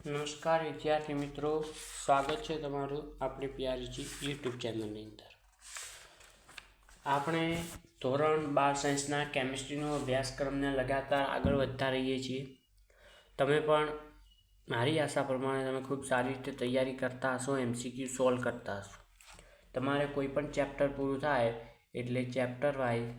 નમસ્કાર વિદ્યાર્થી મિત્રો, સ્વાગત છે તમારું આપણી પ્યારીજી યુટ્યુબ ચેનલની અંદર. આપણે ધોરણ 12 સાયન્સના કેમિસ્ટ્રીનો અભ્યાસક્રમને લગાતાર આગળ વધતા રહીએ છીએ. તમે પણ મારી આશા પ્રમાણે તમે ખૂબ સારી રીતે તૈયારી કરતા હશો, MCQ સોલ્વ કરતા હશો. તમારે કોઈ પણ ચેપ્ટર પૂરું થાય એટલે ચેપ્ટર વાઇઝ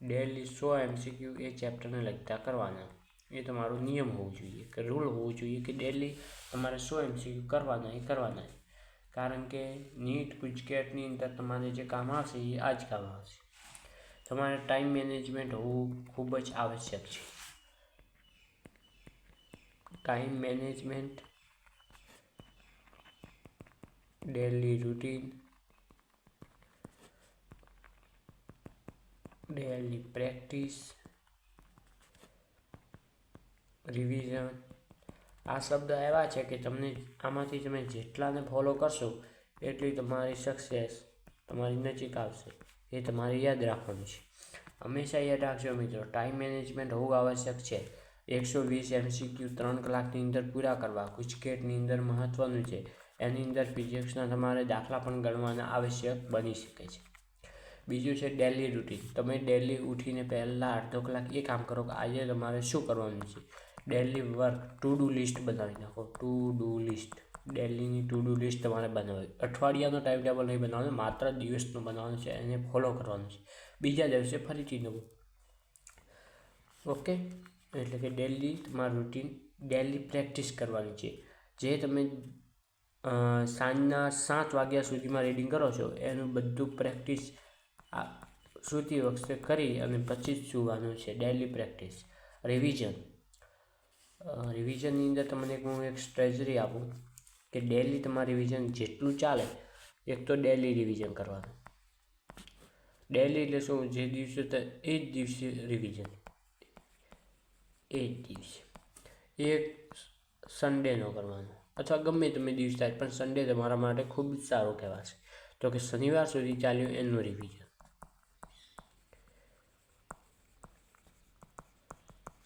ડેલી 100 MCQ એ ચેપ્ટરને લગતા કરવાના. એ તમારો નિયમ હોવો જોઈએ, કે રૂલ હોવો જોઈએ કે ડેલી તમારે 100 MCQ કરવાના. કારણ કે નીટ ગુજકેટની અંદર તમારે જે કામ આવશે એ આ જ કામ આવશે. તમારે ટાઈમ મેનેજમેન્ટ હોવું ખૂબ જ આવશ્યક છે. Time management, daily routine, daily practice, revision. આ શબ્દ એવા છે કે તમને આમાંથી તમે જેટલાને ફોલો કરશો એટલી તમારી સક્સેસ તમારી નજીક આવશે. એ તમારે યાદ રાખવાનું છે. હંમેશા યાદ રાખજો મિત્રો, ટાઈમ મેનેજમેન્ટ હોવું આવશ્યક છે. 120 MCQ 3 કલાકની અંદર પૂરા કરવા. ગુજકેટની અંદર મહત્ત્વનું છે. એની અંદર ફિઝિક્સના તમારે દાખલા પણ ગણવાના આવશ્યક બની શકે છે. બીજું છે ડેલી રૂટીન. તમે ડેલી ઉઠીને પહેલાં અડધો કલાક એ કામ કરો કે આજે તમારે શું કરવાનું છે. Daily work to do list બનાવી નાખો. ટુ ડુ લિસ્ટ, ડેલીની ટુ ડુ લિસ્ટ તમારે બનાવવી. અઠવાડિયાનો ટાઈમ ટેબલ નહીં બનાવવાનું, માત્ર દિવસનું બનાવવાનું છે. એને ફોલો કરવાનું છે. બીજા દિવસે ફરીથી નવું. ઓકે, એટલે કે ડેલી તમારું રૂટીન. ડેલી પ્રેક્ટિસ કરવાની છે. જે તમે સાંજના 7 વાગ્યા સુધીમાં રીડિંગ કરો છો એનું બધું પ્રેક્ટિસ સૂતી વખતે કરી અને પછી જ સૂવાનું છે. Daily practice. રિવિઝનની અંદર તમને હું એક સ્ટ્રેટજી આપું કે ડેલી તમારે રિવિઝન જેટલું ચાલે, એક તો ડેલી રિવિઝન કરવાનું. ડેલી એટલે શું? જે દિવસે એ જ દિવસે રિવિઝન, એ જ દિવસે. એક સન્ડેનો કરવાનો, અથવા ગમે તમે દિવસ થાય, પણ સન્ડે તમારા માટે ખૂબ જ સારો કહેવાશે. તો કે શનિવાર સુધી ચાલ્યું એનું રિવિઝન.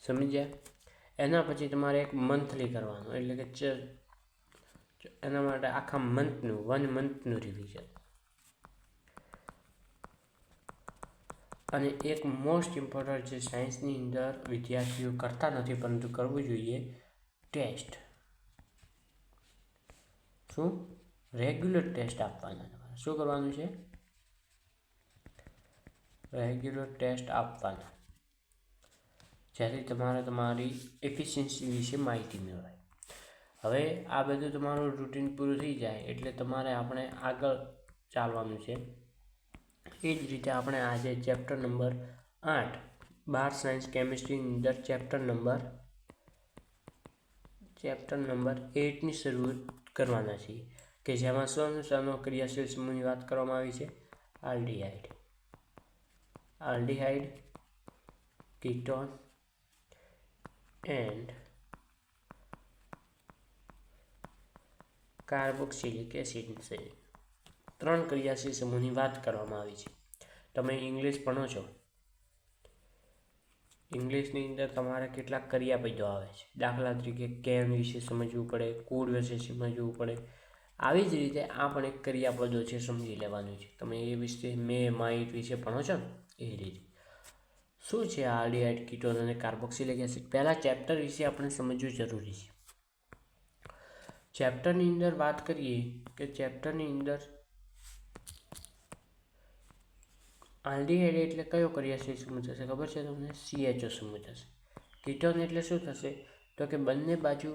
સમજ્યા? એના પછી તમારે એક મંથલી કરવાનું, એટલે કે એના માટે આખા મંથનું 1 મંથનું રિવિઝન. અને એક મોસ્ટ ઇમ્પોર્ટન્ટ જે સાયન્સની અંદર વિદ્યાર્થીઓ કરતા નથી પરંતુ કરવું જોઈએ, ટેસ્ટ. શું? રેગ્યુલર ટેસ્ટ આપવાના. તમારે શું કરવાનું છે? રેગ્યુલર ટેસ્ટ આપવાના. જેથી તમારે તમારી એફિશિયન્સી વિશે માહિતી મેળવાય. હવે આ બધું તમારું રૂટીન પૂરું થઈ જાય એટલે તમારે આપણે આગળ ચાલવાનું છે. એ જ રીતે આપણે આજે ચેપ્ટર નંબર 8 12 સાયન્સ કેમિસ્ટ્રીની અંદર ચેપ્ટર નંબર 8ની શરૂઆત કરવાના છીએ, કે જેમાં શાનો ક્રિયાશીલ સમૂહની વાત કરવામાં આવી છે. Aldehyde, ketone and carboxylic acid. 3 ક્રિયાશીલ સમૂહની વાત કરવામાં આવી છે. તમે ઇંગ્લિશ ભણો છો, ઇંગ્લિશની અંદર તમારે કેટલાક ક્રિયાપદો આવે છે. દાખલા તરીકે કેન વિશે સમજવું પડે, કુડ વિશે સમજવું પડે. આવી જ રીતે આ પણ એક ક્રિયાપદો છે, સમજી લેવાનું છે. તમે એ વિશે માઇટ વિશે ભણો છો ને એ રીતે. શું છે આલ્ડીહાઇડ, કીટોન અને કાર્બોક્સિલિક એસિડ? પહેલાં ચેપ્ટર વિશે આપણે સમજવું જરૂરી છે. ચેપ્ટરની અંદર વાત કરીએ કે ચેપ્ટરની અંદર આલ્ડીહાઇડ એટલે કયો ક્રિયાશીલ સમૂહ થશે ખબર છે તમને? CHO સમૂહ થશે. કીટોન એટલે શું થશે? તો કે બંને બાજુ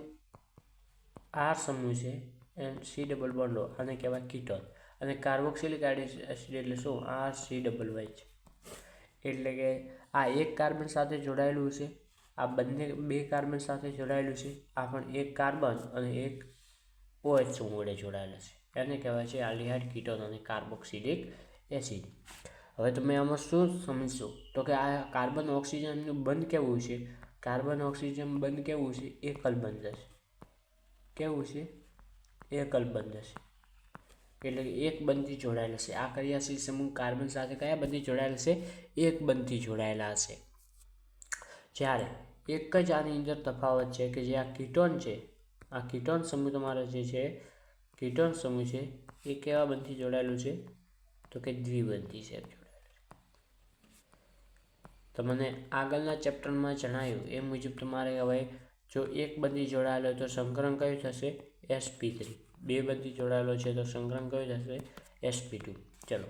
R સમૂહ છે એન્ડ C ડબલ બોન્ડ, આને કહેવાય કીટોન. અને કાર્બોક્સિલિક એસિડ એટલે શું? RCOOH. એટલે કે આ એક કાર્બન સાથે જોડાયેલું છે, આ બંને 2 કાર્બન સાથે જોડાયેલું છે, આ પણ એક કાર્બન અને એક OH સમૂહ વડે જોડાયેલા છે. એને કહેવાય છે આલ્ડીહાઇડ, કીટોન અને કાર્બોક્સિલિક એસિડ. હવે તમે આમાં શું સમજશો? તો કે આ કાર્બન ઓક્સિજનનું બંધ કેવું છે? કાર્બન ઓક્સિજન બંધ કેવું છે? એકલ બંધ હશે. કેવું છે? એકલ બંધ હશે. એટલે કે એક બંધથી જોડાયેલા છે. આ ક્રિયાશીલ સમૂહ કાર્બન સાથે કયા બંધથી જોડાયેલા છે? એક બંધથી જોડાયેલા હશે. જ્યારે એક જ આની અંદર તફાવત છે કે જે આ કીટોન છે, આ કીટોન સમૂહ તમારો જે છે કીટોન સમૂહ છે એ કેવા બંધથી જોડાયેલું છે તો કે દ્વિબંધી છે જોડાયેલું. તમને આગળના ચેપ્ટરમાં જણાવ્યું એ મુજબ તમારે હવે જો એક બંધી જોડાયેલો તો સંકરણ કયું થશે sp3, બે બંધી જોડાયેલો છે તો સંકરણ કયું થશે sp2. ચલો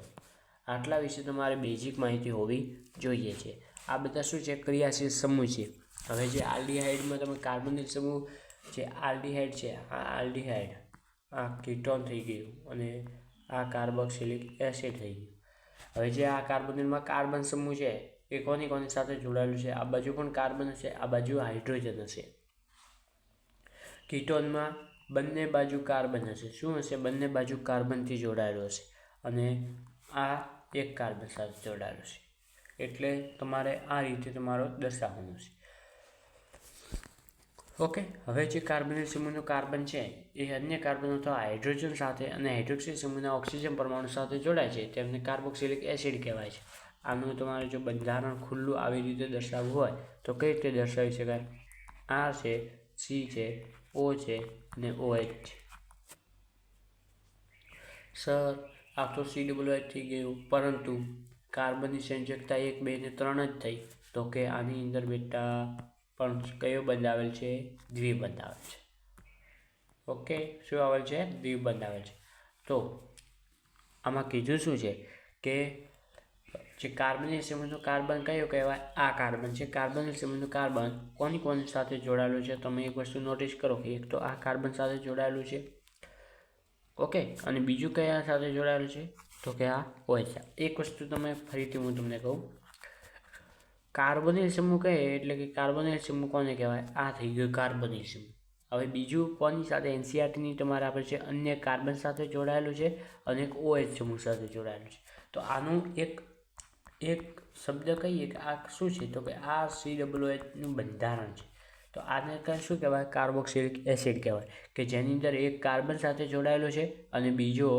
આટલા વિશે તમારે બેઝિક માહિતી હોવી જોઈએ છે. આ બધા શું છે ક્રિયાશીલ સમૂહ છે. હવે જે આલ્ડીહાઇડમાં તમે કાર્બનિક સમૂહ જે આલ્ડીહાઇડ છે, આ આલ્ડીહાઇડ આ કીટોન થઈ ગયું અને આ કાર્બોક્સિલિક એસિડ થઈ ગયું. હવે જે આ કાર્બોનિલમાં કાર્બન સમૂહ છે એ કોની સાથે જોડાયેલું છે, આ બાજુ પણ કાર્બન હશે, આ બાજુ હાઇડ્રોજન હશે. કીટોનમાં બંને બાજુ કાર્બન હશે. શું હશે? બંને બાજુ કાર્બનથી જોડાયેલું હશે અને આ એક કાર્બન સાથે જોડાયેલું છે. એટલે તમારે આ રીતે તમારો દર્શાવવાનું છે. ઓકે, હવે જે કાર્બનિલ સમૂહનું કાર્બન છે એ અન્ય કાર્બન અથવા હાઇડ્રોજન સાથે અને હાઇડ્રોક્સિલ સમૂહના ઓક્સિજન પરમાણુ સાથે જોડાય છે તેમને કાર્બોક્સિલિક એસિડ કહેવાય છે. આનું તમારે જો બંધારણ ખુલ્લું આવી રીતે દર્શાવવું હોય તો કઈ રીતે દર્શાવી શકાય? R છે, C છે, O છે અને OH છે. સર આ તો COOH થઈ ગયું, પરંતુ કાર્બનની સંયોજકતા 1, 2 અને 3 જ થઈ. તો કે આની અંદર બેટા પણ કયો બંધ આવેલ છે? દ્વિબંધ આવેલ છે. ઓકે, શું આવેલ છે? દ્વિબંધ આવેલ છે. તો આમાં કીધું શું છે કે જે કાર્બનિક સમૂહનું કાર્બન કયો કહેવાય? આ કાર્બન છે. કાર્બનિક સમૂહનું કાર્બન કોની સાથે જોડાયેલું છે? તમે એક વસ્તુ નોટિસ કરો કે એક તો આ કાર્બન સાથે જોડાયેલું છે, ઓકે, અને બીજું કયા સાથે જોડાયેલું છે તો કે આ OH. એક વસ્તુ તમે ફરીથી હું તમને કહું, કાર્બોનિલ સમૂહ કહે એટલે કે કાર્બોનિલ સમૂહ કોને કહેવાય? આ થઈ ગયો કાર્બોનિલ સમૂહ. હવે બીજું કોની સાથે? NCERTની તમારે આપે છે અન્ય કાર્બન સાથે જોડાયેલું છે અને એક OH સમૂહ સાથે જોડાયેલું છે. તો આનું એક શબ્દ કહીએ કે આ શું છે તો કે આ COOHનું બંધારણ છે. તો આને શું કહેવાય? કાર્બોક્સિલિક એસિડ કહેવાય, કે જેની અંદર એક કાર્બન સાથે જોડાયેલો છે અને બીજો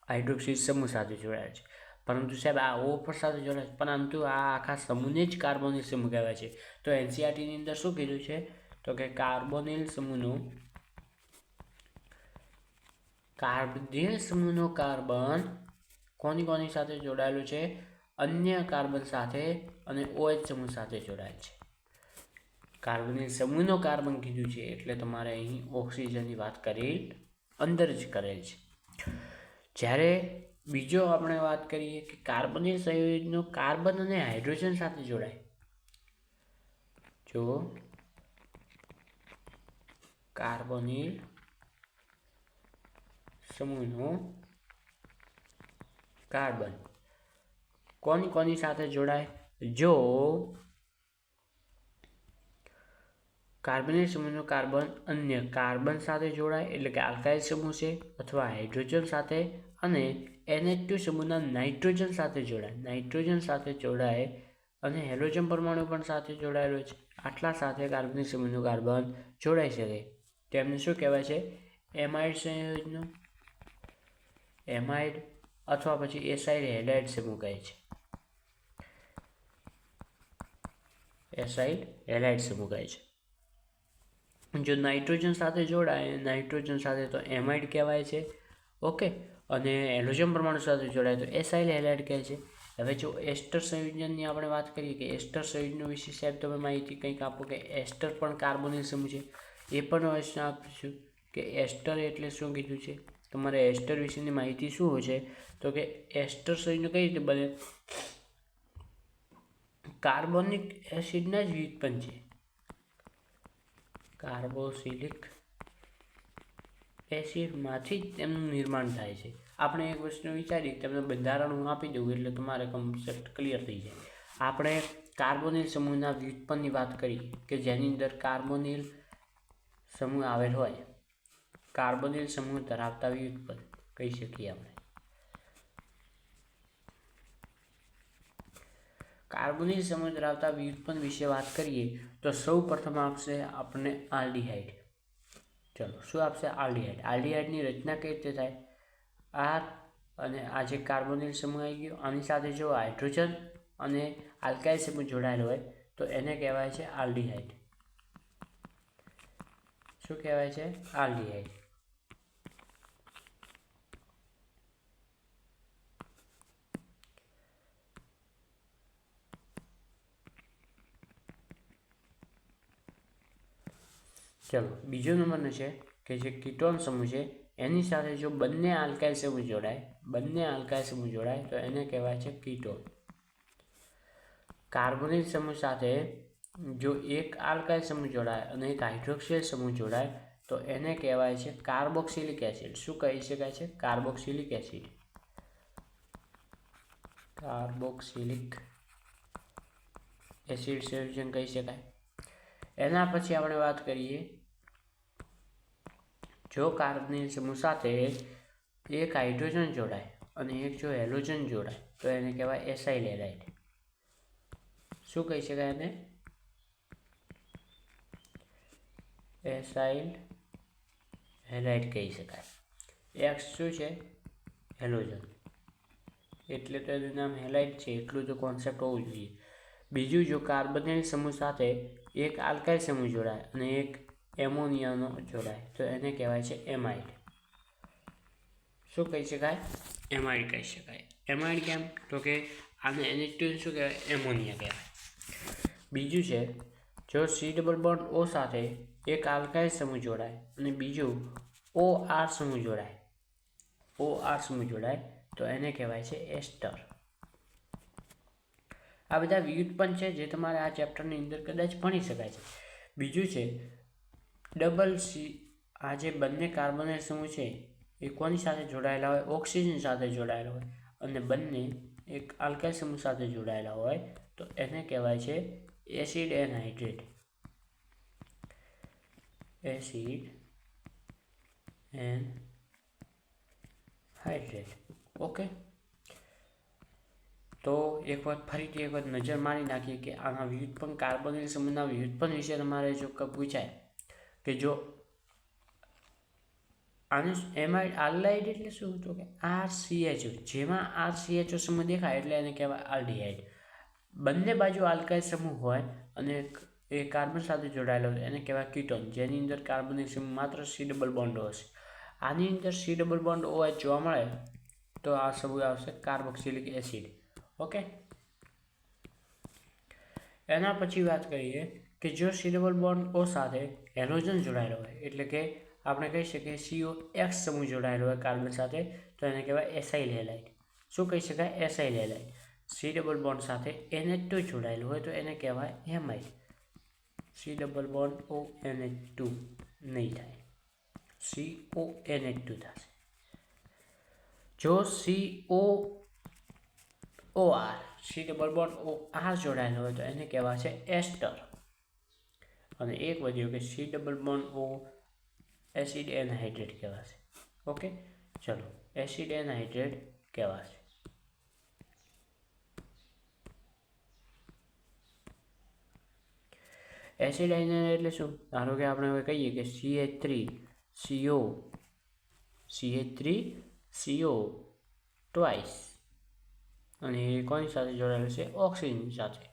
હાઇડ્રોક્સિલ સમૂહ સાથે જોડાયેલો છે. પરંતુ સાહેબ આ O પર સાથે જોડાય, પરંતુ આ આખા સમૂહને જ કાર્બોનિલ સમૂહ કહેવાય છે. તો NCERTની અંદર શું કીધું છે તો કે કાર્બોનિલ સમૂહનો કાર્બન કોની સાથે જોડાયેલું છે? અન્ય કાર્બન સાથે અને OH સમૂહ સાથે જોડાયેલ છે. કાર્બનિલ સમૂહનો કાર્બન કીધું છે એટલે તમારે અહીં ઓક્સિજનની વાત કરેલ અંદર જ કરેલ છે. જ્યારે બીજો આપણે વાત કરીએ કે કાર્બનિલ સંયોજનો કાર્બન અને હાઇડ્રોજન સાથે જોડાય. જો કાર્બનિલ સમૂહનો કાર્બન કોની સાથે જોડાય? જો કાર્બનિલ સમૂહનો કાર્બન અન્ય કાર્બન સાથે જોડાય એટલે કે આલ્કાઇલ સમૂહ છે અથવા હાઇડ્રોજન સાથે અને NH2 સમૂહના નાઇટ્રોજન સાથે જોડાય અને હેલોજન પરમાણુ પણ સાથે જોડાયેલો છે. આટલા સાથે કાર્બનિલ સમૂહનું કાર્બન જોડાઈ શકે તેમને શું કહેવાય છે? એમાઇડ સંયોજનો, એમાઇડ અથવા પછી એસાઇડ હેલાઇડ સમૂહ કહે છે. એસાઇડ હેલાઇડ સમૂહ કહે છે. જો નાઇટ્રોજન સાથે જોડાય, નાઇટ્રોજન સાથે તો એમાઇડ કહેવાય છે, ઓકે, અને હેલોજન પરમાણુ સાથે જોડાય તો એસાઇલ હેલાઇડ કહે છે. હવે જો એસ્ટર સંયોજનની આપણે વાત કરીએ કે એસ્ટર સંયોજનો વિશે સાહેબ તમે માહિતી કંઈક આપો કે એસ્ટર પણ કાર્બોનિલ સમૂહ છે. એ પણ હવે આપીશું કે એસ્ટર એટલે શું કીધું છે. તમારે એસ્ટર વિશેની માહિતી શું હોય છે તો કે એસ્ટર સંયોજનો કઈ રીતે બને? કાર્બોનિક એસિડના જ વ્યુત્પન્ન છે. કાર્બોક્સિલિક એસિડમાંથી જ તેમનું નિર્માણ થાય છે. આપણે એક વસ્તુ વિચારીએ તમને બંધારણ હું આપી દઉં એટલે તમારે કન્સેપ્ટ ક્લિયર થઈ જાય. આપણે કાર્બોનિલ સમૂહના વ્યુત્પન્નની વાત કરી કે જેની અંદર કાર્બોનિલ સમૂહ આવેલ હોય. કાર્બોનિલ સમૂહ ધરાવતા વ્યુત્પન્ન કહી શકીએ આપણે. કાર્બોનિલ સમૂહ ધરાવતા વ્યુત્પન્ન વિશે વાત કરીએ તો સૌ પ્રથમ આપશે આપણને આલ્ડીહાઇડ. ચલો શું આપશે? આલ્ડીહાઇડ. આલ્ડીહાઇડની રચના કઈ રીતે થાય? R અને આ જે કાર્બોનિલ સમૂહ આવી ગયો આની સાથે જો હાઇડ્રોજન અને આલ્કાઇલ સમૂહ જોડાયેલો હોય તો એને કહેવાય છે આલ્ડીહાઇડ. શું કહેવાય છે? આલ્ડીહાઇડ. ચલો બીજો નંબરનો છે કે જે કીટોન સમૂહ છે એની સાથે જો બંને આલ્કાઇલ સમૂહ જોડાય તો એને કહેવાય છે કીટોન. કાર્બોનિલ સમૂહ સાથે જો એક આલ્કાઇલ સમૂહ જોડાય અને એક હાઇડ્રોક્સિલ સમૂહ જોડાય તો એને કહેવાય છે કાર્બોક્સિલિક એસિડ. શું કહી શકાય છે? Carboxylic acid. કાર્બોક્સિલિક એસિડ સંયોજન કહી શકાય. એના પછી આપણે વાત કરીએ, જો કાર્બનિલ સમૂહ સાથે એક હાઇડ્રોજન જોડાય અને એક જો હેલોજન જોડાય તો એને કહેવાય એસાઇલ હેલાઇડ. શું કહી શકાય એને? એસાઇલ હેલાઇડ કહી શકાય. એક્સ શું છે? હેલોજન, એટલે તો એનું નામ હેલાઇડ છે, એટલું તો કોન્સેપ્ટ હોવું જોઈએ. બીજું, જો કાર્બનિલ સમૂહ સાથે એક આલ્કાઇલ સમૂહ જોડાય અને એક એમોનિયાનો જોડાય તો એને કહેવાય છે એમાઇડ. શું કહી શકાય? એમાઇડ કહી શકાય. એમાઇડ કેમ? તો કે આને NH2 શું કહેવાય? એમોનિયા કહેવાય. બીજું છે, જો C ડબલ બોન્ડ O સાથે એક આલ્કાઇલ સમૂહ જોડાય અને બીજું OR સમૂહ જોડાય તો એને કહેવાય છે એસ્ટર. આ બધા વ્યુત્પન્ન છે જે તમારે આ ચેપ્ટરની અંદર કદાચ ભણી શકાય છે. બીજું છે ડબલ સી. આ જે બંને કાર્બોનિલ સમૂહ છે એ કોની સાથે જોડાયેલા હોય? ઓક્સિજન સાથે જોડાયેલા હોય અને બંને એક આલ્કાઇલ સમૂહ સાથે જોડાયેલા હોય તો એને કહેવાય છે acid anhydrate. Acid anhydrate. Okay, તો ફરીથી એક વખત નજર મારી નાખીએ કે આના વ્યુત્પન્ન, કાર્બોનિલ સમૂહના વ્યુત્પન્ન વિશે તમારે જો પૂછાય કે જો આને એમાઇડ આલ્લાઇડ એટલે શું? તો કે RCHO, જેમાં RCHO સમૂહ દેખાય એટલે એને કહેવાય આલ્ડીહાઇડ. બંને બાજુ આલ્કાઇલ સમૂહ હોય અને એ કાર્બન સાથે જોડાયેલો હોય એને કહેવાય કીટોન, જેની અંદર કાર્બનિક સમૂહ માત્ર C ડબલ બોન્ડ હશે. આની અંદર C ડબલ બોન્ડ OH જોવા મળે તો આ સમૂહ આવશે કાર્બોક્સિલિક એસિડ. ઓકે, એના પછી વાત કરીએ કે જો C ડબલ બોન્ડ O સાથે હેલોજન જોડાયેલો હોય એટલે કે આપણે કહી શકીએ COX સમૂહ જોડાયેલો હોય કાર્બન સાથે તો એને કહેવાય એસાઇલ હેલાઇડ. શું કહી શકાય? Acyl halide. C double bond સાથે NH2 જોડાયેલું હોય તો એને કહેવાય હેમાઇડ. C double bond O NH2 નહીં થાય, CONH2 થશે. જો COOR, C double bond OR જોડાયેલો હોય તો એને કહેવાય છે એસ્ટર. અને એક વધ્યું કે C double bond O acid anhydrate કહેવાશે. ઓકે, ચલો એસિડ એનહાઇડ્રેટ કહેવાશે. એસિડ એનહાઇડ્રેટ એટલે શું? ધારો કે આપણે હવે કહીએ કે CH3CO ટ્વાઇસ અને એ કોની સાથે જોડાયેલું છે? ઓક્સિજન સાથે.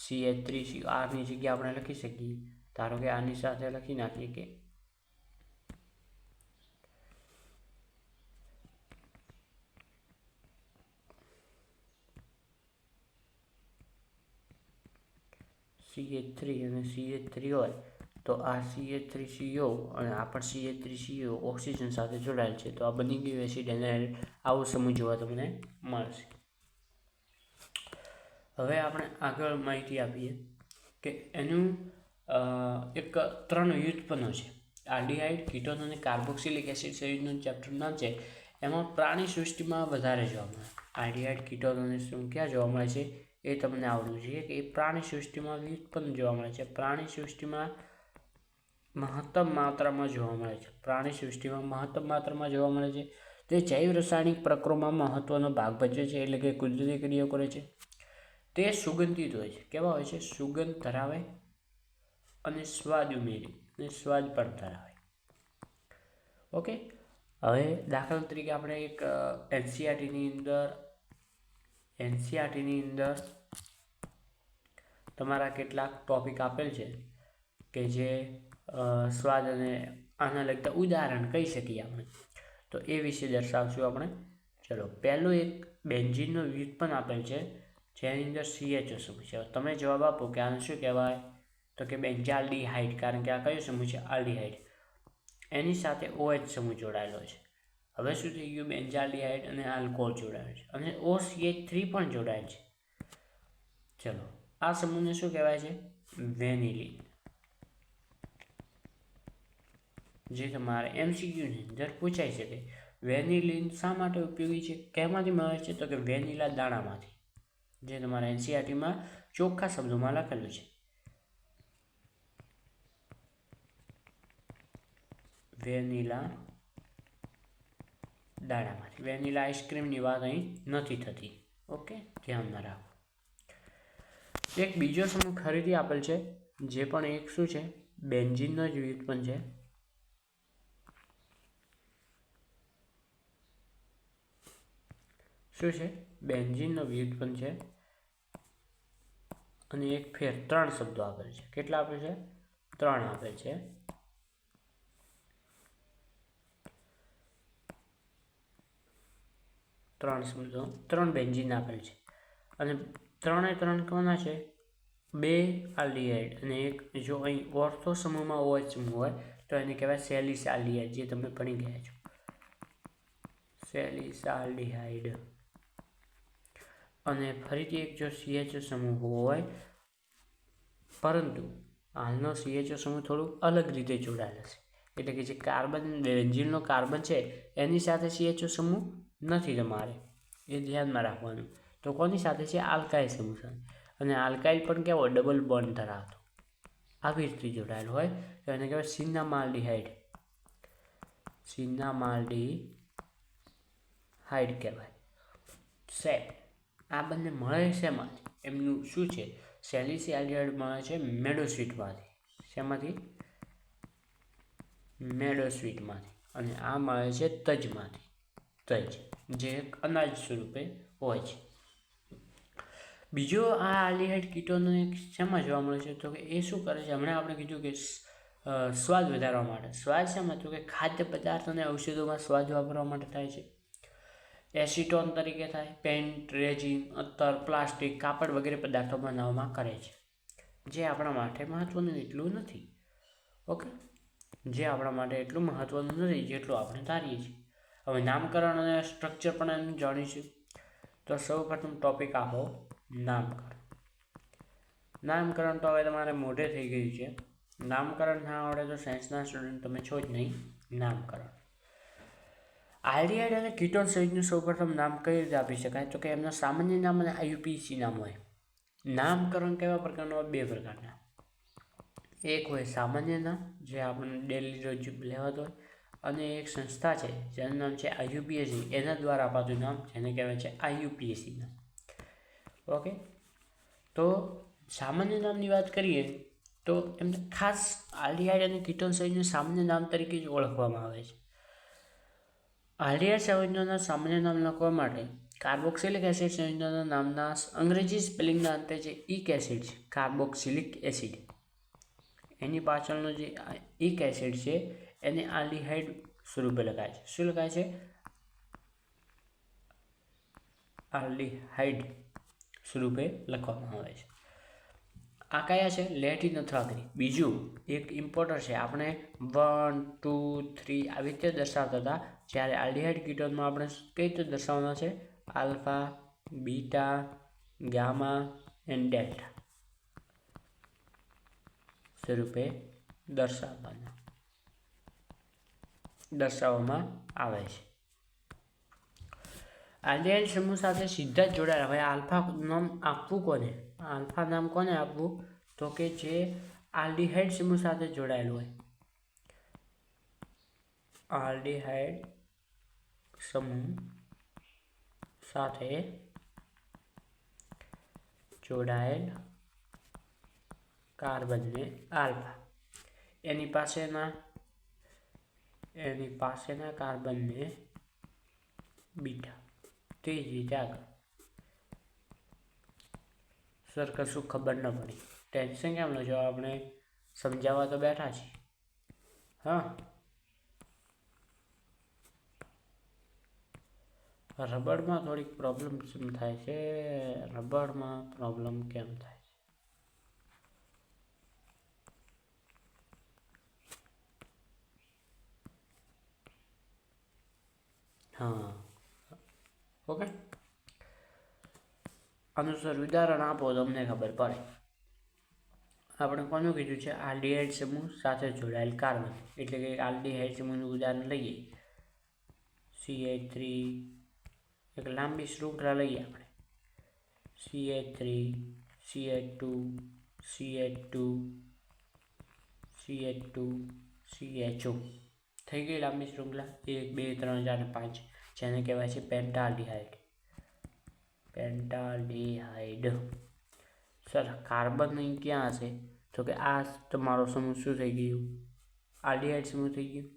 CH3CO આરની જગ્યાએ આપણે લખી શકીએ, ધારો કે આની સાથે લખી નાખીએ કે CH3 અને CH3 હોય તો આ CH3CO અને આ પણ CH3CO ઓક્સિજન સાથે જોડાયેલ છે તો આ બની ગયું એસિડ એનહાઇડ્રેટ. આવો સમૂહ જોવા તમને મળશે. હવે આપણે આગળ માહિતી આપીએ કે એનું એક 3 વ્યુત્પન્નો છે. આલ્ડીહાઇડ, કીટોન અને કાર્બોક્સિલિક એસિડ સંયોજનનું ચેપ્ટરનું નામ છે. એમાં પ્રાણી સૃષ્ટિમાં વધારે જોવા મળે. આલ્ડીહાઇડ, કીટોન અને ક્યાં જોવા મળે છે એ તમને આવડવું જોઈએ કે એ પ્રાણી સૃષ્ટિમાં વ્યુત્પન્ન જોવા મળે છે. પ્રાણી સૃષ્ટિમાં મહત્તમ માત્રામાં જોવા મળે છે. તે જૈવ રાસાયણિક પ્રક્રિયામાં મહત્વનો ભાગ ભજવે છે, એટલે કે કુદરતી ક્રિયાઓ કરે છે. તે સુગંધિત હોય છે. કેવા હોય છે? સુગંધ ધરાવે અને સ્વાદ ઉમેરી અને સ્વાદ પણ ધરાવે. ઓકે, હવે દાખલા તરીકે આપણે એક NCERTની અંદર તમારા કેટલાક ટોપિક આપેલ છે કે જે સ્વાદ અને આના લગતા ઉદાહરણ કહી શકીએ આપણે, તો એ વિશે દર્શાવશું આપણે. ચલો, પહેલું એક બેન્ઝીનનો વ્યુત્પન્ન આપેલ છે જેની અંદર CHO સમૂહ છે. તમે જવાબ આપો કે આને શું કહેવાય, તો કે બેન્ઝાલ્ડીહાઇડ, કારણ કે આ કયો સમૂહ છે, આલ્ડીહાઇડ. એની સાથે OH સમૂહ જોડાયેલો છે. હવે શું થઈ ગયું, બેન્ઝાલ્ડીહાઇડ અને આલ્કોહોલ જોડાયેલો છે અને OCH3 પણ જોડાયેલ છે. ચલો, આ સમૂહને શું કહેવાય છે, વેનિલિન. જે તમારે MCQની અંદર પૂછાઈ શકે. વેનિલિન શા માટે ઉપયોગી છે, કેમાંથી મળે છે, તો કે વેનીલા દાણામાંથી, જે તમારા NCERTમાં ચોખ્ખા શબ્દોમાં લખેલું છે. વેનીલા દાણામાંથી. વેનીલા આઈસ્ક્રીમની વાત અહીં નથી થતી. ઓકે, ધ્યાનમાં રાખો. એક બીજો સમૂહ ફરીથી આપેલ છે, જે પણ એક શું છે, બેન્ઝીનનો જ વ્યુત્પન્ન છે. શું છે, બેન્ઝીનનો વ્યુત્પન્ન છે અને એક ફેર 3 શબ્દો આપેલ છે. કેટલા આપેલ છે, 3 આપેલ છે. ત્રણ શબ્દો, 3 બેન્ઝીન આપેલ છે અને 3 કોના છે, 2 આલ્ડીહાઇડ અને એક, જો અહીં ઓર્થો સમૂહમાં OH સમૂહ હોય તો એને કહેવાય સેલિસાલ્ડીહાઇડ, જે તમે ભણી ગયા છો, સેલિસાલ્ડીહાઇડ. અને ફરીથી એક જો CHO સમૂહ હોય, પરંતુ હાલનો CHO સમૂહ થોડું અલગ રીતે જોડાયેલો છે, એટલે કે જે કાર્બન, બેન્ઝીનનો કાર્બન છે એની સાથે CHO સમૂહ નથી તમારે, એ ધ્યાનમાં રાખવાનું. તો કોની સાથે છે, આલ્કાઇલ સમૂહ સાથે. અને આલ્કાઇલ પણ કેવો, ડબલ બોન્ડ ધરાવતો, આવી રીતે જોડાયેલો હોય તો એને કહેવાય સિન્નામાલ્ડીહાઇડ. સિન્નામાલ્ડીહાઇડ કહેવાય. સેટ આ બંને મળે શેમાંથી, એમનું શું છે, સેલિસાલ્ડીહાઇડ મળે છે મેડોસ્વીટમાંથી. શેમાંથી, મેડોસ્વીટમાંથી. અને આ મળે છે તજમાંથી. તજ, જે એક અનાજ સ્વરૂપે હોય છે. બીજો આ આલ્ડીહાઇડ કીટોનો એક શેમાં જોવા મળે છે, તો કે એ શું કરે છે, હમણાં આપણે કીધું કે સ્વાદ વધારવા માટે. સ્વાદ શેમાં, તો કે ખાદ્ય પદાર્થ અને ઔષધોમાં સ્વાદ વાપરવા માટે થાય છે. એસિટોન તરીકે થાય, પેન્ટ, રેઝિન, અત્તર, પ્લાસ્ટિક, કાપડ વગેરે પદાર્થો બનાવવામાં કરે છે. જે આપણા માટે મહત્વનું એટલું નથી. ઓકે, જે આપણા માટે એટલું મહત્વનું નથી જેટલું આપણે ધારીએ છીએ. હવે નામકરણ અને સ્ટ્રક્ચર પણ એનું જાણીશું. તો સૌ પ્રથમ ટોપિક આપો, નામકરણ. નામકરણ તો હવે તમારે મોઢે થઈ ગયું છે. નામકરણ ના આવડે તો સાયન્સના સ્ટુડન્ટ તમે છો જ નહીં. નામકરણ, આલ્ડીહાઇડ અને કીટોન સહિતનું સૌપ્રથમ નામ કઈ રીતે આપી શકાય, તો કે એમના સામાન્ય નામ અને IUPAC નામ હોય. નામકરણ કેવા પ્રકારના હોય, 2 પ્રકારના. એક હોય સામાન્ય નામ, જે આપણને ડેલી રોજ લેવાતો હોય, અને એક સંસ્થા છે જેનું નામ છે IUPAC, એના દ્વારા અપાતું નામ, જેને કહેવાય છે IUPAC નામ. ઓકે, તો સામાન્ય નામની વાત કરીએ તો એમને ખાસ આલ્ડીહાઇડ અને કીટોન સંયોજનને સામાન્ય નામ તરીકે જ ઓળખવામાં આવે છે. આલ્ડીહાઇડ સંયોજનોના સામાન્ય નામ લખવા માટે કાર્બોક્સિલિક એસિડ સંયોજનોના નામના અંગ્રેજી સ્પેલિંગના અંતે જે ઇક એસિડ છે, કાર્બોક્સિલિક એસિડ, એની પાછળનો જે ઇક એસિડ છે એને આલ્ડીહાઇડ સ્વરૂપે લખાય છે. શું લખાય છે, આલ્ડીહાઇડ સ્વરૂપે લખવામાં આવે છે. આ કયા છે, લેટિન અથવા ગ્રીક. બીજું એક ઇમ્પોર્ટર છે, આપણે 1, 2, 3 આવી રીતે દર્શાવતા હતા, જ્યારે આલ્ડીહાઇડ કીટોનમાં આપણે કઈ રીતે દર્શાવવાના છે, alpha, beta, gamma and delta સ્વરૂપે દર્શાવવામાં આવે છે. આલ્ડીહાઇડ સમૂહ સાથે સીધા જ જોડાયેલા. હવે આલ્ફા નામ આપવું કોને, આલ્ફા નામ કોને આપવું, તો કે જે આલ્ડીહાઇડ સમૂહ સાથે જોડાયેલું હોય. આલ્ડીહાઇડ સમૂહ સાથે જોડાયેલ કાર્બનને આલ્ફા, એની પાસેના કાર્બનને બીટા. તે જ રીતે આગળ સર કશું ખબર ન પડી. ટેન્શન કેમ લો છો? આપણે સમજાવવા તો બેઠા છીએ. હા, રબરમાં થોડીક પ્રોબ્લેમ કેમ થાય છે? રબરમાં પ્રોબ્લેમ કેમ થાય છે? હા, ઓકે. આનું સર ઉદાહરણ આપો તો અમને ખબર પડે. આપણે કોનું કીધું છે? આલ્ડીહાઇડ સમૂહ સાથે જોડાયેલ કાર્બન. એટલે કે આલ્ડીહાઇડ સમૂહનું ઉદાહરણ લઈએ, CH3, એક લાંબી શૃંખલા લઈએ આપણે, CH3, CH2, CH2, CH2, CHO. થઈ ગઈ લાંબી શૃંખલા 1, 2, 3, 4 અને 5, જેને કહેવાય છે પેન્ટાલ્ડીહાઇડ. પેન્ટાલ્ડીહાઇડ. સર કાર્બન અહીં ક્યાં હશે? તો કે આ તમારો સમૂહ શું થઈ ગયું? આલ્ડીહાઇડ સમૂહ થઈ ગયું.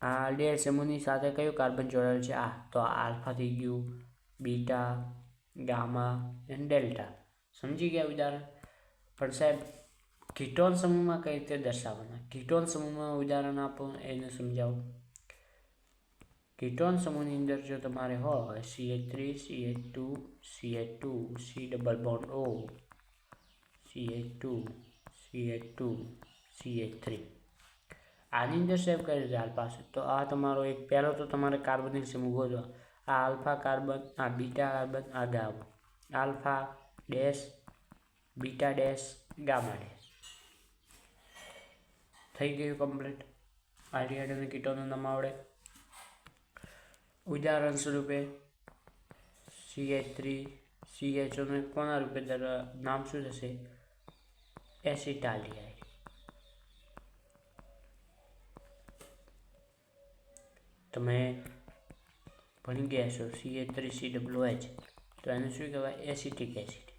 આ આલ્ડીહાઇડ સમૂહની સાથે કયું કાર્બન જોડાયેલું છે? આ તો આલ્ફા થઈ ગયું, બીટા, ગામા અને ડેલ્ટા. સમજી ગયા ઉદાહરણ? પણ સાહેબ કીટોન સમૂહમાં કઈ રીતે દર્શાવવાના? કીટોન સમૂહમાં ઉદાહરણ આપો, એને સમજાવો. કીટોન સમૂહની અંદર જો તમારે હોય CH3, CH2, CH2, C double bond O, CH2, CH2, CH3. આની અંદર સાહેબ કઈ રીતે આલ્ફા હશે? તો આ તમારો એક પહેલો તો તમારે કાર્બનિક સમૂહ ગોતવા. આ આલ્ફા કાર્બન, આ બીટા કાર્બન, આ gamma. Alpha dash, beta dash, gamma dash. થઈ ગયું કમ્પ્લીટ. આલ્ડીહાઇડ અને કીટોનનું નામ આવડે. ઉદાહરણ સ્વરૂપે CH3, CHO ને કોના રૂપે નામ શું થશે? એસિટાલ્ડીહાઇડ. તમે ભણી ગયા છો CH3COOH, તો એને શું કહેવાય? Acetic acid.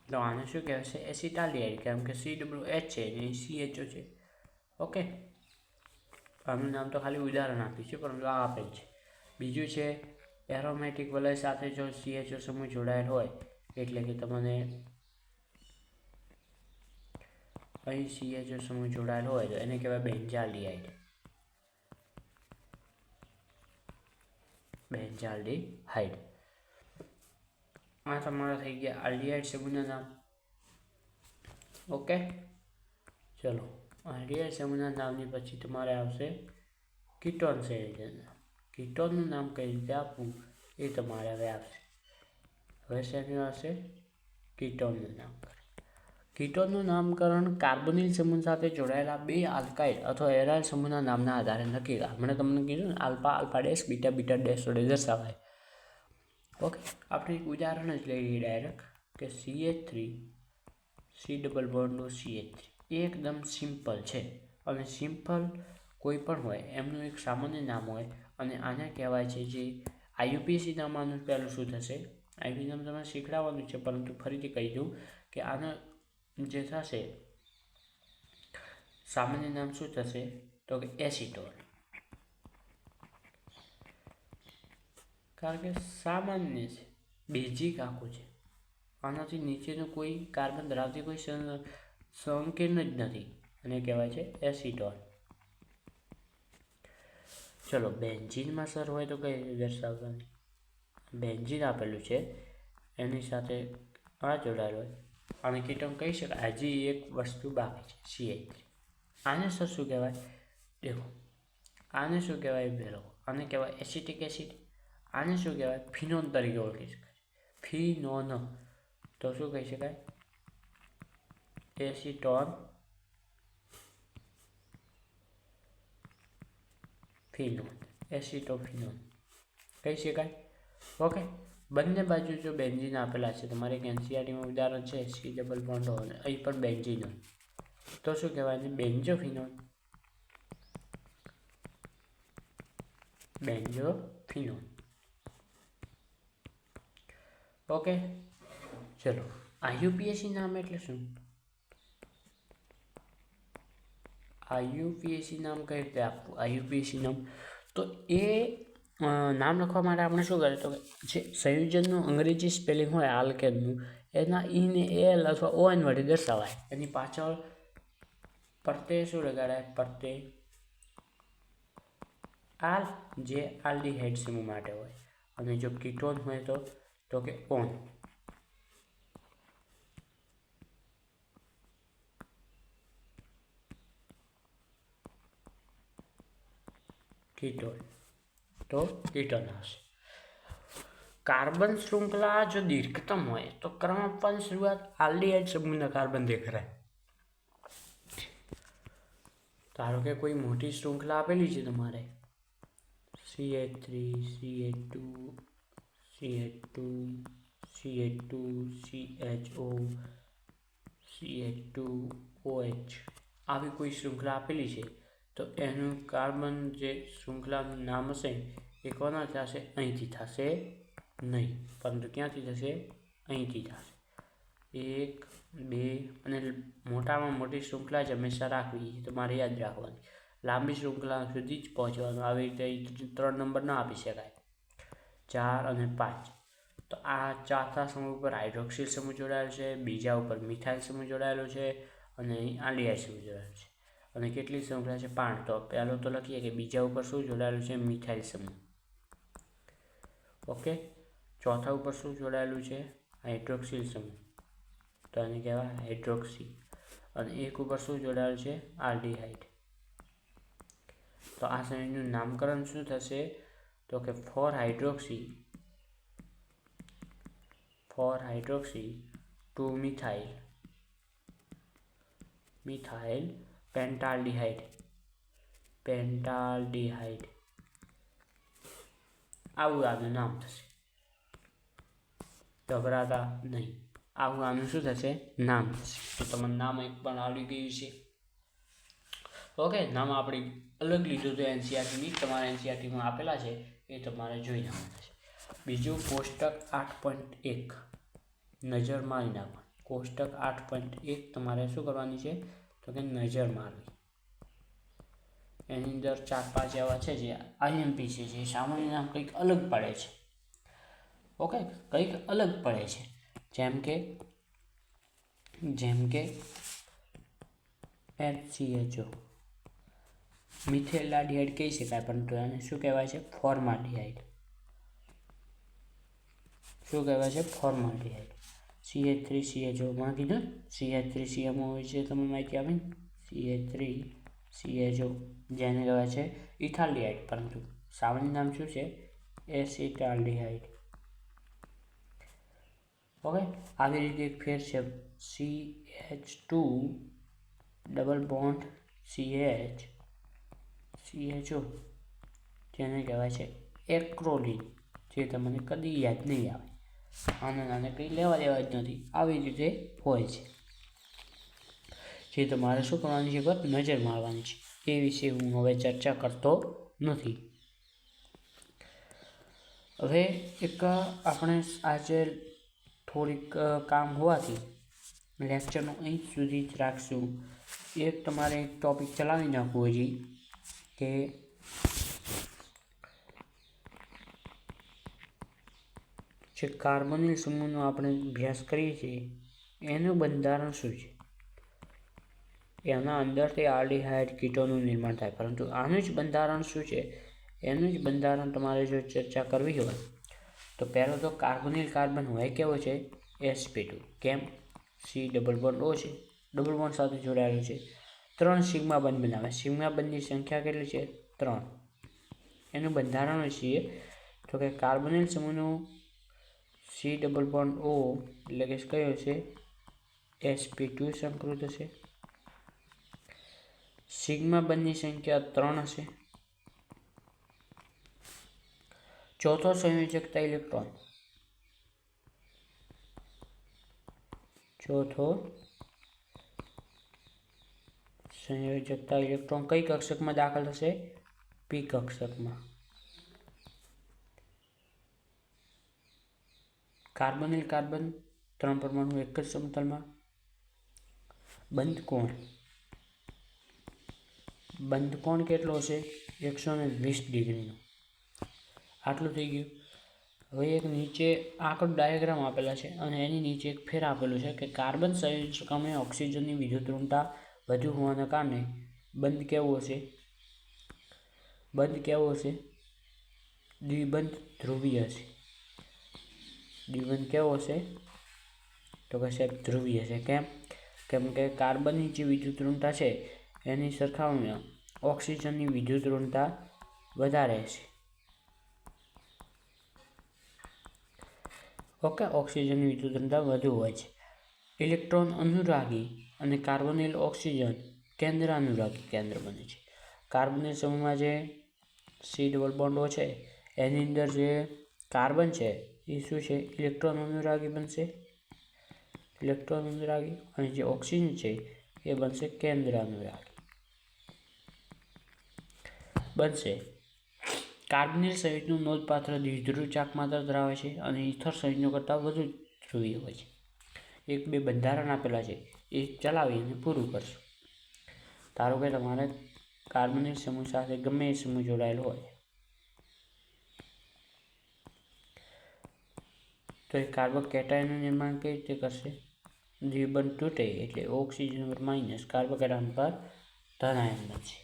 તો આને શું કહેવાય છે? એસિટાલ્ડીહાઇડ, કેમ કે COOH છે અને CHO છે. ઓકે, આનું નામ તો ખાલી ઉદાહરણ આપ્યું છે, પરંતુ આ આપેલ છે. બીજું છે એરોમેટિક વલય સાથે જો CHO સમૂહ જોડાયેલ હોય, એટલે કે તમને અહીં CHO સમૂહ જોડાયેલ હોય તો એને કહેવાય બેન્ઝાલ્ડીહાઇડ. બેન્ઝાલ્ડીહાઇડ. આ તમારા થઈ ગયા આલ્ડીહાઇડ સમૂહના નામ. ઓકે, ચલો. આલ્ડીહાઇડ સમૂહના નામની પછી તમારે આવશે કીટોન સંયોજન. કીટોનનું નામ કઈ રીતે આપવું એ તમારે હવે આવશે. હવે શેનું આવશે? કીટોનનું નામકરણ. કીટોનનું નામકરણ કાર્બોનિલ સમૂહ સાથે જોડાયેલા બે આલ્કાઇડ અથવા એરાઇલ સમૂહના નામના આધારે નક્કી કરે. મને તમને કીધું ને, alpha alpha dash, beta beta dash વડે દર્શાવાય. ઓકે, આપણે એક ઉદાહરણ જ લઈએ ડાયરેક્ટ, કે CH3, C double bond CH3. એકદમ સિમ્પલ છે, અને સિમ્પલ કોઈ પણ હોય એમનું એક સામાન્ય નામ હોય, અને આને કહેવાય છે જે IUPAC નામ. આનું પહેલું શું થશે? IUPAC નામ તમારે શીખડાવવાનું છે, પરંતુ ફરીથી કહી દઉં કે આના જે થશે સામાન્ય નામ શું થશે? તો કે એસિટોન. કારણ કે સામાન્ય છે, બેઝિક આખું છે. આનાથી નીચેનું કોઈ કાર્બન ધરાવતી કોઈ સંકીર્ણ જ નથી, અને કહેવાય છે એસિટોન. ચલો, બેન્ઝીનમાં સર હોય તો કઈ રીતે દર્શાવતા? બેન્ઝીન આપેલું છે, એની સાથે આ જોડાયેલું હોય, અને કીટોન કહી શકાય. હજી એક વસ્તુ બાકી છે, CH3. આને સર શું કહેવાય? દેખો, આને શું કહેવાય? પહેલો આને કહેવાય એસિટિક એસિડ. આને શું કહેવાય? ફિનોન તરીકે ઓળખી શકાય. ફિનોન તો શું કહી શકાય? એસિટોન, ફિનોન, એસિટોફિનોન કહી શકાય. ઓકે, બંને બાજુ જો બેન્ઝીન આપેલા છે, તમારે એક NCERTમાં ઉદાહરણ છે C ડબલ બોન્ડ અને અહીં પણ બેન્ઝીન હોય, તો શું કહેવાય? બેન્ઝોફિનોન. બેન્ઝોફિનોન. ઓકે, ચલો. IUPAC નામ એટલે શું? IUPAC નામ કઈ રીતે આપવું? IUPAC નામ તો એ નામ લખવા માટે આપણે શું કરીએ તો જે સંયોજનનું અંગ્રેજી સ્પેલિંગ હોય આલ્કેનનું એના ઈને એલ અથવા ઓએન વડે દર્શાવાય. એની પાછળ પરતે શું લગાડાય? પરતે આલ, જે આલ્ડીહાઇડ સમૂહ માટે હોય. અને જો કીટોન હોય તો કે ઓન. કીટોન તો કીટોન આવશે. કાર્બન શૃંખલા જો દીર્ઘતમ હોય તો ક્રમ આપવાની શરૂઆત આલ્ડીહાઇડ સમૂહના કાર્બનથી કરાય. ધારો કે કોઈ મોટી શૃંખલા આપેલી છે તમારે CH3 CH2 CH2 CH2 CHO CH2 OH આવી કોઈ શૃંખલા આપેલી છે તો એનું કાર્બન જે શૃંખલાનું નામ હશે એ કોના થશે? અહીંથી થશે નહીં, પરંતુ ક્યાંથી થશે? અહીંથી થશે. 1 2 અને મોટામાં મોટી શૃંખલા જ હંમેશા રાખવી, તમારે યાદ રાખવાની. લાંબી શૃંખલા સુધી જ પહોંચવાનું. આવી રીતે 3 નંબર ના આપી શકાય. 4 અને 5 તો આ ચોથા સમૂહ ઉપર હાઇડ્રોક્સિલ સમૂહ જોડાયેલો છે, બીજા ઉપર મિથાઇલ સમૂહ જોડાયેલો છે અને અહીં આલ્ડીહાઇડ સમૂહ જોડાયેલો છે. અને કેટલી શૃંખલા છે? 5. તો પહેલો તો લખીએ કે બીજા ઉપર શું જોડાયેલું છે? મિથાઇલ સમૂહ. ઓકે. ચોથા ઉપર શું જોડાયેલું છે? હાઇડ્રોક્સિલ સમૂહ, તો એને કહેવાય હાઇડ્રોક્સી. અને એક ઉપર શું જોડાયેલું છે? આલ્ડીહાઇડ. તો આ સંયોજનનું નામકરણ શું થશે? તો કે 4 હાઇડ્રોક્સી 2 મિથાઇલ પેન્ટાલ્ડીહાઇડ. આવું આનું નામ થશે. ગભરાતા નહીં, આવું આનું શું થશે? નામ થશે. તો તમને નામ એક પણ આવડી ગયું છે. ઓકે. નામ આપણે અલગ લીધું તો એનસીઆરટીની, તમારા એનસીઆરટીમાં આપેલા છે એ તમારે જોઈ નાખવાના છે. બીજું કોષ્ટક 8.1 નજર મારી નાખવાની. કોષ્ટક 8.1 તમારે શું કરવાની છે? તો કે નજર મારવી. એની અંદર 4-5 એવા છે જે આઈએમપી છે, જે સામાન્ય નામ કંઈક અલગ પડે છે. ઓકે, કંઈક અલગ પડે છે. જેમ કે HCHO મિથેલાડીહાઇડ કહી શકાય, પરંતુ એને શું કહેવાય છે? ફોર્માલ્ડીહાઇડ. શું કહેવાય છે? ફોર્માલ્ડીહાઇડ. CH3CHO માં કીધું, CH3CMO વિશે તમે માહિતી આપી. CH3CHO જેને કહેવાય છે ઇથાલ્ડીહાઇડ, પરંતુ સામાન્ય નામ શું છે? એસિટાલ્ડીહાઇડ. ઓકે. આવી રીતે એક ફેર છે CH2 ડબલ બોન્ડ CHO જેને કહેવાય છે એક્રોલિન, જે તમને કદી યાદ નહીં આવે. આને કંઈ લેવા દેવા જ નથી. આવી રીતે હોય છે, જે તમારે શું કરવાની છે? બસ નજર મારવાની છે. એ વિશે હું હવે ચર્ચા કરતો નથી. હવે એક આપણે આજે થોડીક કામ હોવાથી લેક્ચરનું અહીં સુધી જ રાખશું. એક તમારે એક ટૉપિક ચલાવી નાખવું હજી, કે જે કાર્બનિલ સમૂહનો આપણે અભ્યાસ કરીએ છીએ એનું બંધારણ શું છે? એના અંદરથી આલ્ડીહાઇડ કીટોનનું નિર્માણ થાય, પરંતુ આનું જ બંધારણ શું છે? એનું જ બંધારણ તમારે જો ચર્ચા કરવી હોય તો પહેલો તો કાર્બોનિલ કાર્બન હોય કેવો છે? sp2. કેમ? C ડબલ બોન્ડ O છે, ડબલ બોન્ડ સાથે જોડાયેલું છે. 3 સિગ્મા બંધ બનાવે. સિગ્મા બંધની સંખ્યા કેટલી છે? 3. એનું બંધારણ છીએ તો કે કાર્બોનિલ સમૂહનું C ડબલ બોન્ડ O એટલે કે કયો છે? sp2 સંકૃત હશે. સિગ્મા બંધની સંખ્યા 3 હશે. ચોથો સંયોજકતા ઇલેક્ટ્રોન. ચોથો સંયોજકતા ઇલેક્ટ્રોન કઈ કક્ષકમાં દાખલ થશે? p કક્ષકમાં. કાર્બોનિલ કાર્બન 3 પરમાણુ એક જ સમતલમાં. બંધ કોણ કેટલો હશે? 120 ડિગ્રીનો. આટલું થઈ ગયું. હવે એક નીચે આંકડો ડાયાગ્રામ આપેલા છે અને એની નીચે એક ફેર આપેલું છે કે કાર્બન સંયોજકમાં ઓક્સિજનની વિદ્યુત ઋણતા વધુ હોવાના કારણે બંધ કેવો હશે? દ્વિબંધ ધ્રુવીય હશે. દ્વિબંધ કેવો હશે? તો કે સાહેબ ધ્રુવીય છે. કેમ કે કાર્બનની જે વિદ્યુત ઋણતા છે એની સરખામણીમાં ઓક્સિજનની વિદ્યુત ઋણતા વધારે છે. ઓકે, ઓક્સિજનની વિદ્યુત ઋણતા વધુ હોય છે. ઇલેક્ટ્રોન અનુરાગી અને કાર્બોનિલ ઓક્સિજન કેન્દ્ર અનુરાગી કેન્દ્ર બને છે. કાર્બોનિલ સમૂહમાં જે C ડબલ બોન્ડો છે એની અંદર જે કાર્બન છે એ શું છે? ઇલેક્ટ્રોન અનુરાગી બનશે. ઇલેક્ટ્રોન અનુરાગી. અને જે ઓક્સિજન છે એ બનશે કેન્દ્ર અનુરાગી બનશે. કાર્બનિલ સંયુક્તનું નોંધપાત્ર દ્વિધ્રુવ ચાક માત્રા ધરાવે છે અને ઇથર સંયુક્તો કરતાં વધુ ધ્રુવીય હોય છે. 1-2 બંધારણ આપેલા છે એ ચલાવીને પૂરું કરશું. ધારો કે તમારે કાર્બનિલ સમૂહ સાથે ગમે એ સમૂહ જોડાયેલો હોય તો એ કાર્બન કેટાયનનું નિર્માણ કઈ રીતે કરશે? દ્વિબંધ તૂટે એટલે ઓક્સિજન પર માઇનસ, કાર્બન કેટાયન પર ધન આયન બનશે.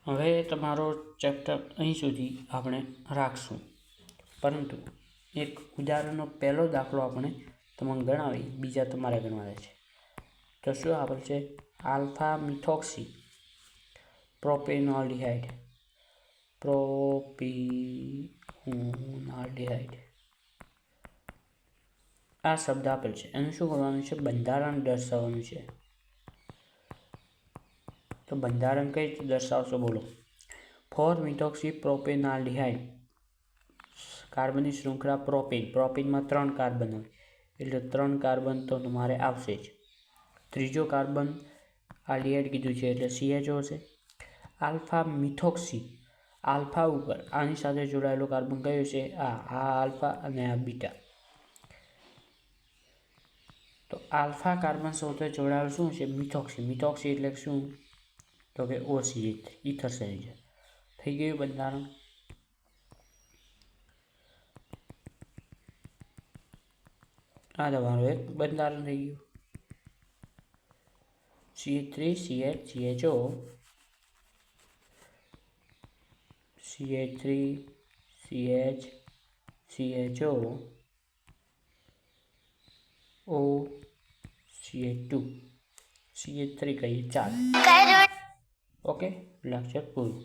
હવે તમારો ચેપ્ટર અહીં સુધી આપણે રાખશું, પરંતુ એક ઉદાહરણનો પહેલો દાખલો આપણે તમને ગણાવી, બીજા તમારે ગણવાના છે. તો શું આપેલ છે? આલ્ફા મિથોક્સી પ્રોપેનોલ્ડિહાઇડ આ શબ્દ આપેલ છે. એનું શું કરવાનું છે? બંધારણ દર્શાવવાનું છે. તો બંધારણ કઈ રીતે દર્શાવશો? બોલો. 4-મિથોક્સી પ્રોપેનાલ્ડિહાઇડ કાર્બનની શૃંખલા પ્રોપેનમાં 3 કાર્બન હોય એટલે 3 કાર્બન તો તમારે આવશે જ. ત્રીજો કાર્બન આલ્ડિહાઇડ કીધું છે એટલે CHO હશે. આલ્ફા મિથોક્સી, આલ્ફા ઉપર આની સાથે જોડાયેલો કાર્બન કયો છે? આ આલ્ફા અને આ બીટા. તો આલ્ફા કાર્બન સાથે જોડાયેલું શું છે? મિથોક્સી એટલે શું? તો કે OCH ઇથર સંયોજન. થઈ ગયું બંધારણ. આ તમારું એક બંધારણ થઈ ગયું. CH3CH CHO CH3CH CHO O CH2 CH3 કહીએ ચાલે. ઓકે, લેક્ચર પૂરું.